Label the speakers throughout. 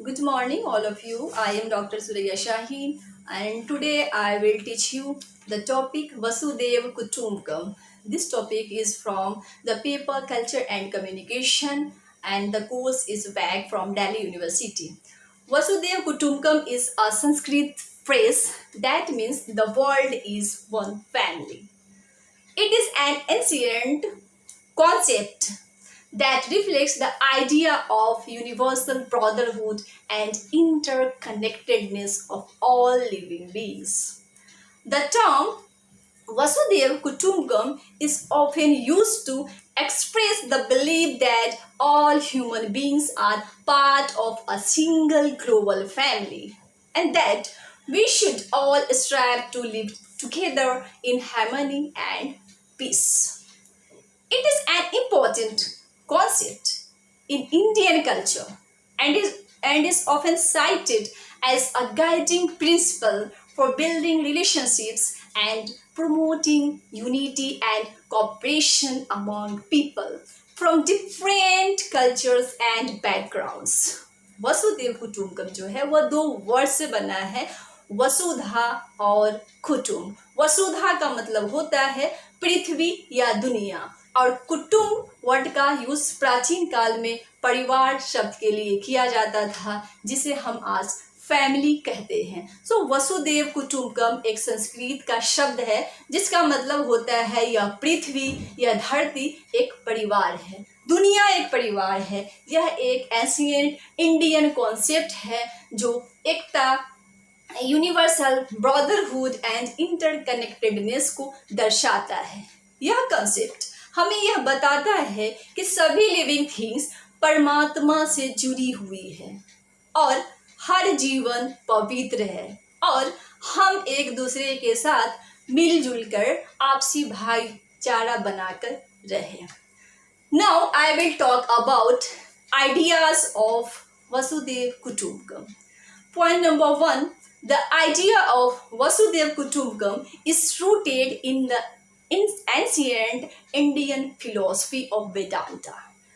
Speaker 1: Good morning, all of you. I am Dr. Surya Shaheen, and today I will teach you the topic Vasudev Kutumbakam. This topic is from the paper Culture and Communication, and the course is back from Delhi University. Vasudev Kutumbakam is a Sanskrit phrase that means the world is one family. It is an ancient concept that reflects the idea of universal brotherhood and interconnectedness of all living beings. The term Vasudev Kutumbakam is often used to express the belief that all human beings are part of a single global family and that we should all strive to live together in harmony and peace. It is an important concept in Indian culture and is often cited as a guiding principle for building relationships and promoting unity and cooperation among people from different cultures and backgrounds. Vasudev कुटुंबकम जो है वह दो word से बना है, वसुधा और कुटुंब। वसुधा का मतलब होता है पृथ्वी या दुनिया, और कुटुंब वर्ड का यूज प्राचीन काल में परिवार शब्द के लिए किया जाता था, जिसे हम आज फैमिली कहते हैं। सो वसुदेव कुटुंबकम एक संस्कृत का शब्द है जिसका मतलब होता है यह पृथ्वी या धरती एक परिवार है, दुनिया एक परिवार है। यह एक एंशिएंट इंडियन कॉन्सेप्ट है जो एकता, यूनिवर्सल ब्रदरहुड एंड इंटरकनेक्टेडनेस को दर्शाता है। यह कॉन्सेप्ट हमें यह बताता है कि सभी लिविंग थिंग्स परमात्मा से जुड़ी हुई है और हर जीवन पवित्र है और हम एक दूसरे के साथ मिलजुल कर आपसी भाईचारा बनाकर रहें। Now I will talk about ideas of Vasudev Kutumbakam. Point number 1. The idea of Vasudev Kutumbakam is rooted in the ancient Indian philosophy of Vedanta,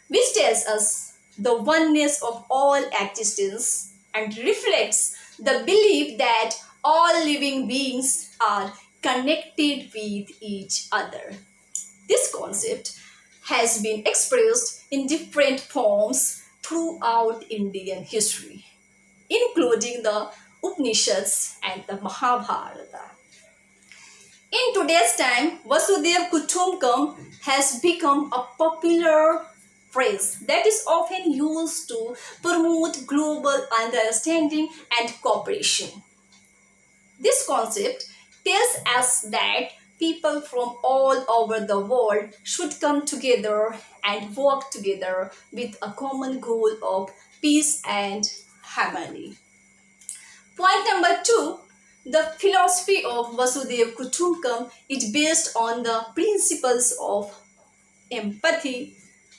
Speaker 1: which tells us the oneness of all existence and reflects the belief that all living beings are connected with each other. This concept has been expressed in different forms throughout Indian history, including the Upanishads and the Mahabharata. In today's time, Vasudev Kutumbakam has become a popular phrase that is often used to promote global understanding and cooperation. This concept tells us that people from all over the world should come together and work together with a common goal of peace and harmony. Point number 2. The philosophy of Vasudev Kutumbakam is based on the principles of empathy,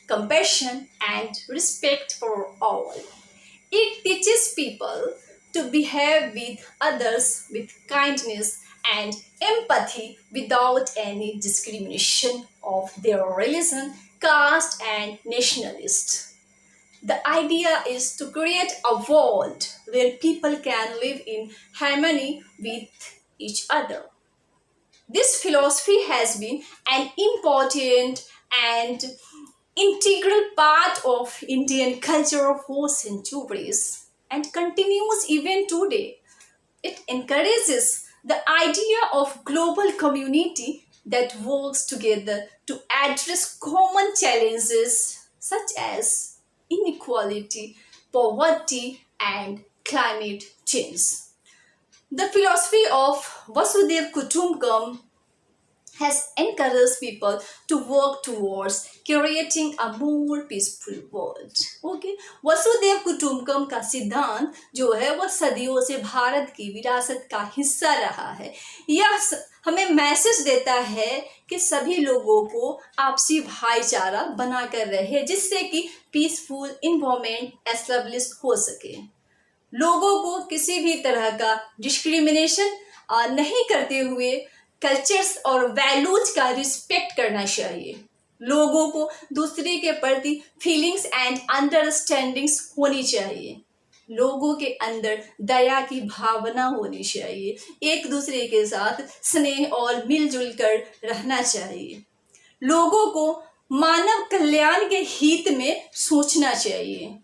Speaker 1: compassion, and respect for all. It teaches people to behave with others with kindness and empathy without any discrimination of their religion, caste, and nationalist. The idea is to create a world where people can live in harmony with each other. This philosophy has been an important and integral part of Indian culture for centuries and continues even today. It encourages the idea of global community that works together to address common challenges such as inequality, poverty, and climate change. The philosophy of Vasudev Kutumbakam has encouraged people to work towards creating a more peaceful world. Okay? Vasudev कुटुंबकम का सिद्धांत जो है वह सदियों से भारत की विरासत का हिस्सा रहा है। यह हमें मैसेज देता है कि सभी लोगों को आपसी भाईचारा बनाकर रहे, जिससे कि पीसफुल इन्वायरमेंट एस्टेब्लिश हो सके। लोगों को किसी भी तरह का डिस्क्रिमिनेशन नहीं करते हुए कल्चर्स और वैल्यूज का रिस्पेक्ट करना चाहिए। लोगों को दूसरे के प्रति फीलिंग्स एंड अंडरस्टैंडिंग्स होनी चाहिए। लोगों के अंदर दया की भावना होनी चाहिए, एक दूसरे के साथ स्नेह और मिलजुल कर रहना चाहिए। लोगों को मानव कल्याण के हित में सोचना चाहिए।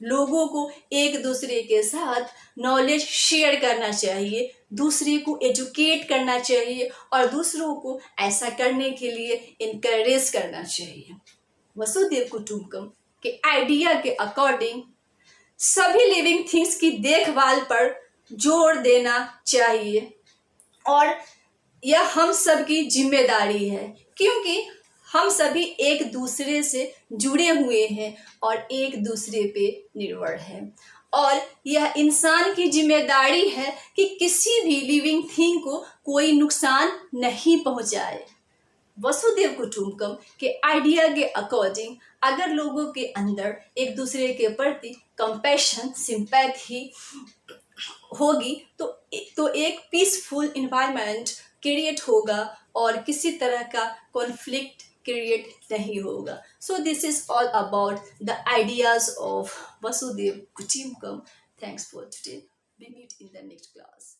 Speaker 1: लोगों को एक दूसरे के साथ नॉलेज शेयर करना चाहिए, दूसरे को एजुकेट करना चाहिए और दूसरों को ऐसा करने के लिए इनकरेज करना चाहिए। वसुदेव कुटुंबकम के आइडिया के अकॉर्डिंग सभी लिविंग थिंग्स की देखभाल पर जोर देना चाहिए और यह हम सब की जिम्मेदारी है, क्योंकि हम सभी एक दूसरे से जुड़े हुए हैं और एक दूसरे पे निर्भर हैं। और यह इंसान की जिम्मेदारी है कि किसी भी लिविंग थिंग को कोई नुकसान नहीं पहुंचाए। वसुदेव कुटुंबकम के आइडिया के अकॉर्डिंग अगर लोगों के अंदर एक दूसरे के प्रति कंपैशन, सिंपैथी होगी तो एक पीसफुल इन्वायरमेंट क्रिएट होगा और किसी तरह का कॉन्फ्लिक्ट क्रिएट नहीं होगा। So this is all about the ideas of Vasudhaiva Kutumbakam. Thanks for today. We meet in the next class.